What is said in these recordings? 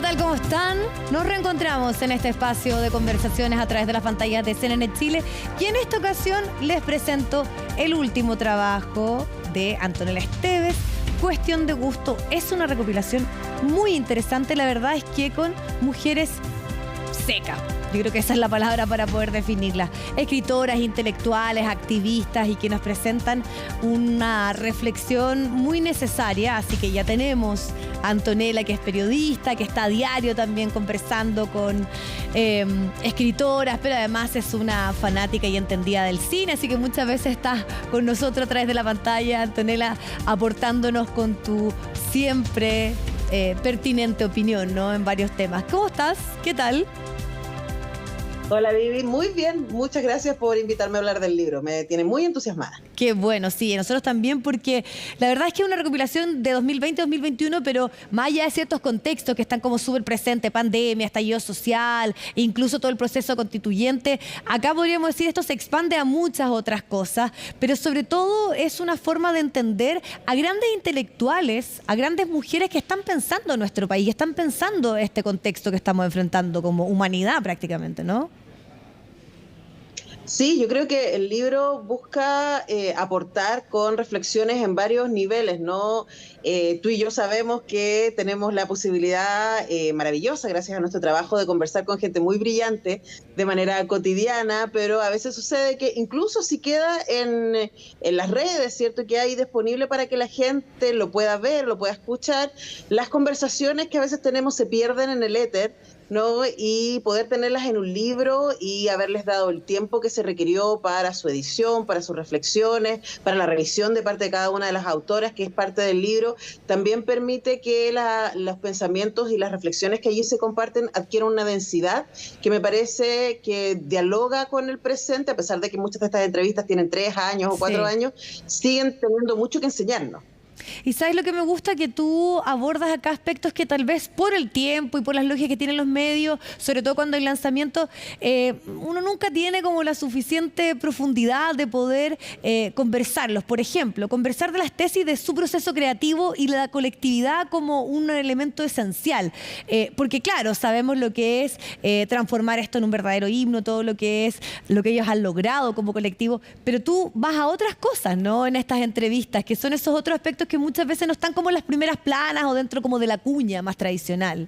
tal? ¿Cómo están? Nos reencontramos en este espacio de conversaciones a través de las pantallas de CNN Chile y en esta ocasión les presento el último trabajo de Antonella Esteves, Cuestión de Gusto. Es una recopilación muy interesante, la verdad es que con mujeres secas. Yo creo que esa es la palabra para poder definirla. Escritoras, intelectuales, activistas y que nos presentan una reflexión muy necesaria. Así que ya tenemos a Antonella, que es periodista, que está a diario también conversando con escritoras, pero además es una fanática y entendida del cine. Así que muchas veces estás con nosotros a través de la pantalla, Antonella, aportándonos con tu siempre pertinente opinión, ¿no? En varios temas. ¿Cómo estás? ¿Qué tal? Hola Vivi, muy bien, muchas gracias por invitarme a hablar del libro, me tiene muy entusiasmada. Qué bueno, sí, nosotros también, porque la verdad es que es una recopilación de 2020-2021, pero más allá de ciertos contextos que están como súper presentes, pandemia, estallido social, incluso todo el proceso constituyente, acá podríamos decir esto se expande a muchas otras cosas, pero sobre todo es una forma de entender a grandes intelectuales, a grandes mujeres que están pensando en nuestro país, están pensando este contexto que estamos enfrentando como humanidad prácticamente, ¿no? Sí, yo creo que el libro busca aportar con reflexiones en varios niveles, ¿no? Tú y yo sabemos que tenemos la posibilidad maravillosa, gracias a nuestro trabajo, de conversar con gente muy brillante de manera cotidiana, pero a veces sucede que incluso si queda en las redes, ¿cierto? Que hay disponible para que la gente lo pueda ver, lo pueda escuchar, las conversaciones que a veces tenemos se pierden en el éter, ¿no? Y poder tenerlas en un libro y haberles dado el tiempo que se requirió para su edición, para sus reflexiones, para la revisión de parte de cada una de las autoras, que es parte del libro, también permite que los pensamientos y las reflexiones que allí se comparten adquieran una densidad que me parece que dialoga con el presente, a pesar de que muchas de estas entrevistas tienen 3 años o 4 años, siguen teniendo mucho que enseñarnos. Y ¿sabes lo que me gusta? Que tú abordas acá aspectos que tal vez por el tiempo y por las lógicas que tienen los medios, sobre todo cuando hay lanzamientos, uno nunca tiene como la suficiente profundidad de poder conversarlos. Por ejemplo, conversar de las tesis de su proceso creativo y la colectividad como un elemento esencial. Porque claro, sabemos lo que es transformar esto en un verdadero himno, todo lo que es lo que ellos han logrado como colectivo, pero tú vas a otras cosas, ¿no? En estas entrevistas, que son esos otros aspectos que muchas veces no están como en las primeras planas o dentro como de la cuña más tradicional.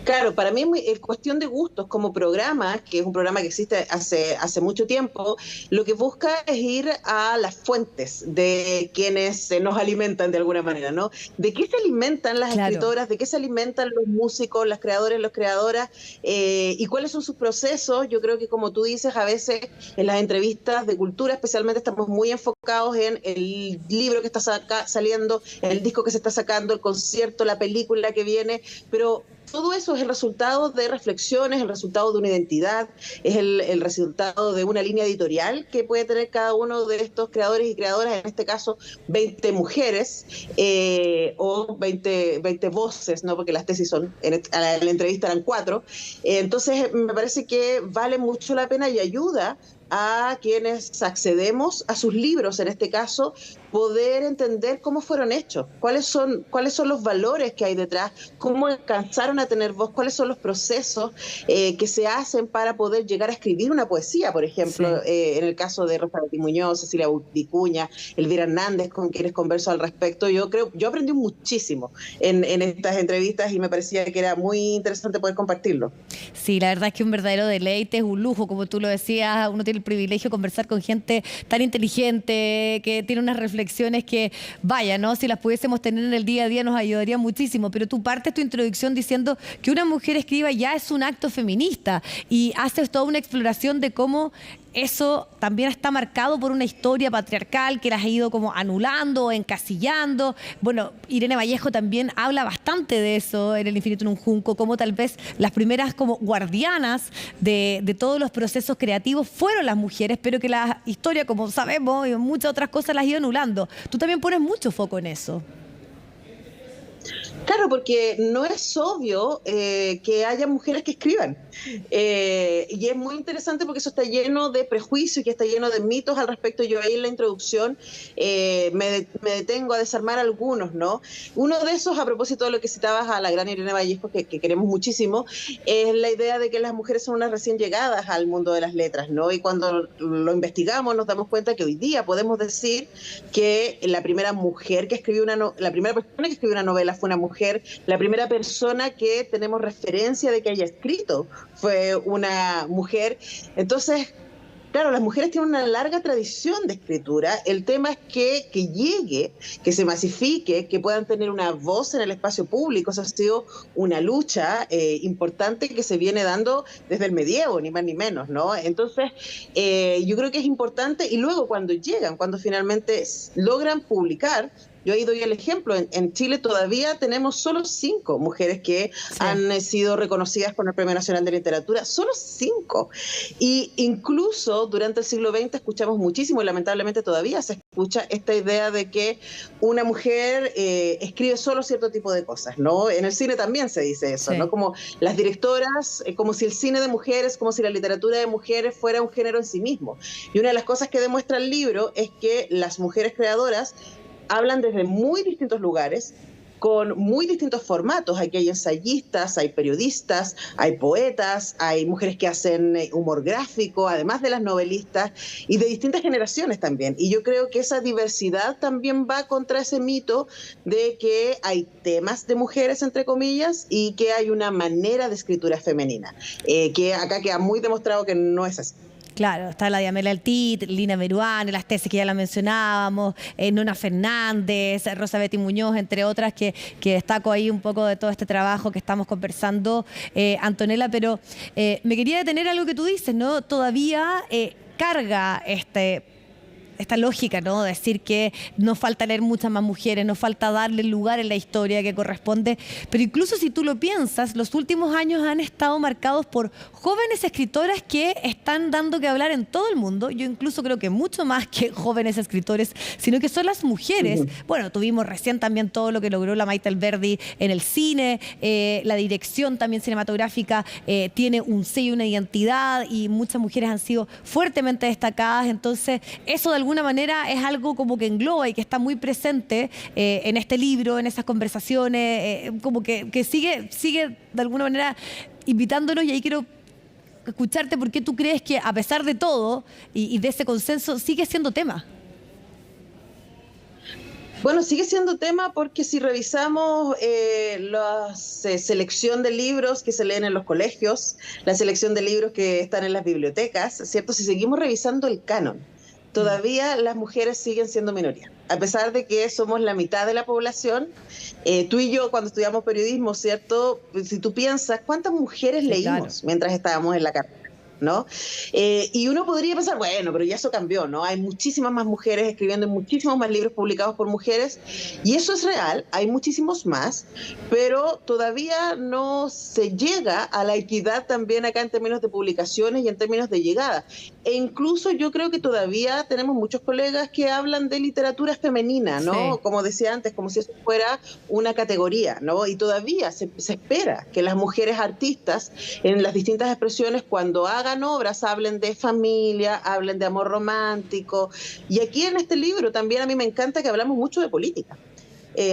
Claro, para mí es cuestión de gustos como programa, que es un programa que existe hace mucho tiempo, lo que busca es ir a las fuentes de quienes nos alimentan de alguna manera, ¿no? ¿De qué se alimentan las escritoras? ¿De qué se alimentan los músicos, las creadores, las creadoras? ¿Y cuáles son sus procesos? Yo creo que, como tú dices, a veces en las entrevistas de cultura especialmente estamos muy enfocados en el libro que está saliendo, en el disco que se está sacando, el concierto, la película que viene, pero todo eso es el resultado de reflexiones, el resultado de una identidad, es el resultado de una línea editorial que puede tener cada uno de estos creadores y creadoras, en este caso 20 mujeres o 20 voces, ¿no? Porque las tesis son, en la entrevista eran 4. Entonces me parece que vale mucho la pena y ayuda a quienes accedemos a sus libros, en este caso, poder entender cómo fueron hechos, cuáles son los valores que hay detrás, cómo alcanzaron a tener voz, cuáles son los procesos que se hacen para poder llegar a escribir una poesía, por ejemplo, en el caso de Rosa Betty Muñoz, Cecilia Vicuña, Elvira Hernández, con quienes converso al respecto. Yo aprendí muchísimo en estas entrevistas y me parecía que era muy interesante poder compartirlo. Sí, la verdad es que un verdadero deleite, es un lujo, como tú lo decías, uno tiene el privilegio de conversar con gente tan inteligente, que tiene unas reflexiones que, vaya, ¿no? Si las pudiésemos tener en el día a día nos ayudaría muchísimo, pero tú partes tu introducción diciendo que una mujer escriba ya es un acto feminista y haces toda una exploración de cómo eso también está marcado por una historia patriarcal que las ha ido como anulando, encasillando. Bueno, Irene Vallejo también habla bastante de eso en El infinito en un junco, como tal vez las primeras como guardianas de todos los procesos creativos fueron las mujeres, pero que la historia, como sabemos, y muchas otras cosas las ha ido anulando. Tú también pones mucho foco en eso. Claro, porque no es obvio que haya mujeres que escriban. Y es muy interesante porque eso está lleno de prejuicios y que está lleno de mitos al respecto. Yo ahí en la introducción me detengo a desarmar algunos, ¿no? Uno de esos, a propósito de lo que citabas a la gran Irene Vallejo, que queremos muchísimo, es la idea de que las mujeres son unas recién llegadas al mundo de las letras, ¿no? Y cuando lo investigamos nos damos cuenta que hoy día podemos decir que la primera mujer que escribió la primera persona que escribió una novela fue una mujer, la primera persona que tenemos referencia de que haya escrito fue una mujer. Entonces, claro, las mujeres tienen una larga tradición de escritura. El tema es que llegue, que se masifique, que puedan tener una voz en el espacio público. Eso ha sido una lucha importante que se viene dando desde el medievo, ni más ni menos, ¿no? Entonces, yo creo que es importante. Y luego cuando llegan, cuando finalmente logran publicar, yo ahí doy el ejemplo, en Chile todavía tenemos solo 5 mujeres que han sido reconocidas con el Premio Nacional de Literatura, solo 5. Y incluso durante el siglo XX escuchamos muchísimo, y lamentablemente todavía se escucha esta idea de que una mujer escribe solo cierto tipo de cosas, ¿no? En el cine también se dice eso, ¿no? Como las directoras, como si el cine de mujeres, como si la literatura de mujeres fuera un género en sí mismo. Y una de las cosas que demuestra el libro es que las mujeres creadoras hablan desde muy distintos lugares, con muy distintos formatos. Aquí hay ensayistas, hay periodistas, hay poetas, hay mujeres que hacen humor gráfico, además de las novelistas, y de distintas generaciones también. Y yo creo que esa diversidad también va contra ese mito de que hay temas de mujeres, entre comillas, y que hay una manera de escritura femenina, que acá queda muy demostrado que no es así. Claro, está la Diamela Altit, Lina Meruane, las tesis que ya la mencionábamos, Nona Fernández, Rosa Betty Muñoz, entre otras, que destaco ahí un poco de todo este trabajo que estamos conversando, Antonella, pero me quería detener algo que tú dices, ¿no? Todavía carga esta lógica, ¿no? Decir que nos falta leer muchas más mujeres, nos falta darle el lugar en la historia que corresponde, pero incluso si tú lo piensas, los últimos años han estado marcados por jóvenes escritoras que están dando que hablar en todo el mundo. Yo incluso creo que mucho más que jóvenes escritores, sino que son las mujeres. Bueno, tuvimos recién también todo lo que logró la Maite Alberdi en el cine, la dirección también cinematográfica tiene un sello, una identidad, y muchas mujeres han sido fuertemente destacadas. Entonces, eso de alguna manera es algo como que engloba y que está muy presente en este libro, en esas conversaciones, como que sigue de alguna manera invitándonos. Y ahí quiero escucharte por qué tú crees que a pesar de todo y de ese consenso sigue siendo tema. Bueno, sigue siendo tema porque si revisamos la selección de libros que se leen en los colegios, la selección de libros que están en las bibliotecas, ¿cierto? Si seguimos revisando el canon, todavía las mujeres siguen siendo minoría. A pesar de que somos la mitad de la población, tú y yo cuando estudiamos periodismo, ¿cierto? Si tú piensas, ¿cuántas mujeres leímos mientras estábamos en la carrera? ¿No? Y uno podría pensar, bueno, pero ya eso cambió, ¿no? Hay muchísimas más mujeres escribiendo en muchísimos más libros publicados por mujeres, y eso es real, hay muchísimos más, pero todavía no se llega a la equidad también acá en términos de publicaciones y en términos de llegada. E incluso yo creo que todavía tenemos muchos colegas que hablan de literatura femenina, ¿no? Como decía antes, como si eso fuera una categoría, ¿no? Y todavía se espera que las mujeres artistas en las distintas expresiones, cuando hagan obras, hablen de familia, hablen de amor romántico. Y aquí en este libro también a mí me encanta que hablamos mucho de política.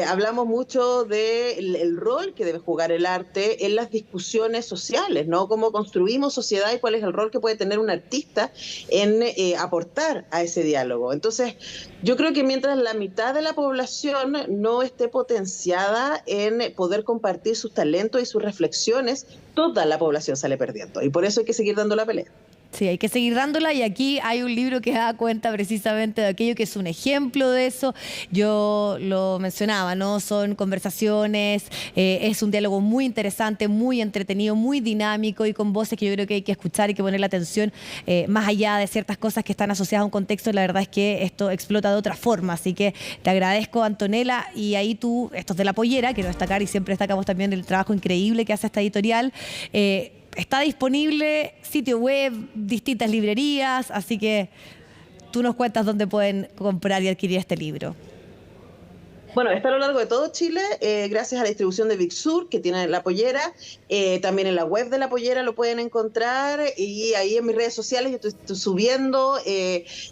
Hablamos mucho del rol que debe jugar el arte en las discusiones sociales, ¿no? Cómo construimos sociedad y cuál es el rol que puede tener un artista en aportar a ese diálogo. Entonces, yo creo que mientras la mitad de la población no esté potenciada en poder compartir sus talentos y sus reflexiones, toda la población sale perdiendo. Y por eso hay que seguir dando la pelea. Sí, hay que seguir dándola, y aquí hay un libro que da cuenta precisamente de aquello, que es un ejemplo de eso. Yo lo mencionaba, ¿no? Son conversaciones, es un diálogo muy interesante, muy entretenido, muy dinámico, y con voces que yo creo que hay que escuchar y que poner la atención más allá de ciertas cosas que están asociadas a un contexto. La verdad es que esto explota de otra forma, así que te agradezco, Antonella. Y ahí tú, esto es de La Pollera, quiero destacar, y siempre destacamos también el trabajo increíble que hace esta editorial. Está disponible, sitio web, distintas librerías, así que tú nos cuentas dónde pueden comprar y adquirir este libro. Bueno, está a lo largo de todo Chile, gracias a la distribución de Big Sur, que tiene la pollera. También en la web de la pollera lo pueden encontrar, y ahí en mis redes sociales yo estoy subiendo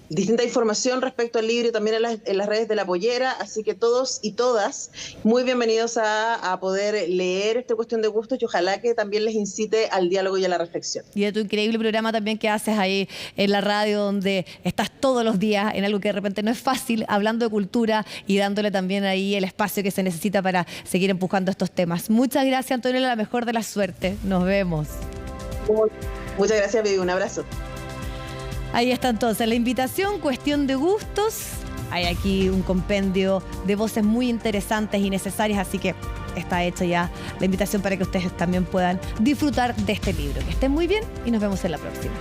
distinta información respecto al libro, también en las redes de la pollera. Así que todos y todas muy bienvenidos a poder leer esta cuestión de gustos, y ojalá que también les incite al diálogo y a la reflexión. Y de tu increíble programa también que haces ahí en la radio, donde estás todos los días en algo que de repente no es fácil, hablando de cultura y dándole también ahí el espacio que se necesita para seguir empujando estos temas. Muchas gracias, Antonella, la mejor de la suerte. Nos vemos. Muchas gracias, Vivi. Un abrazo. Ahí está entonces la invitación, cuestión de gustos. Hay aquí un compendio de voces muy interesantes y necesarias, así que está hecha ya la invitación para que ustedes también puedan disfrutar de este libro. Que estén muy bien y nos vemos en la próxima.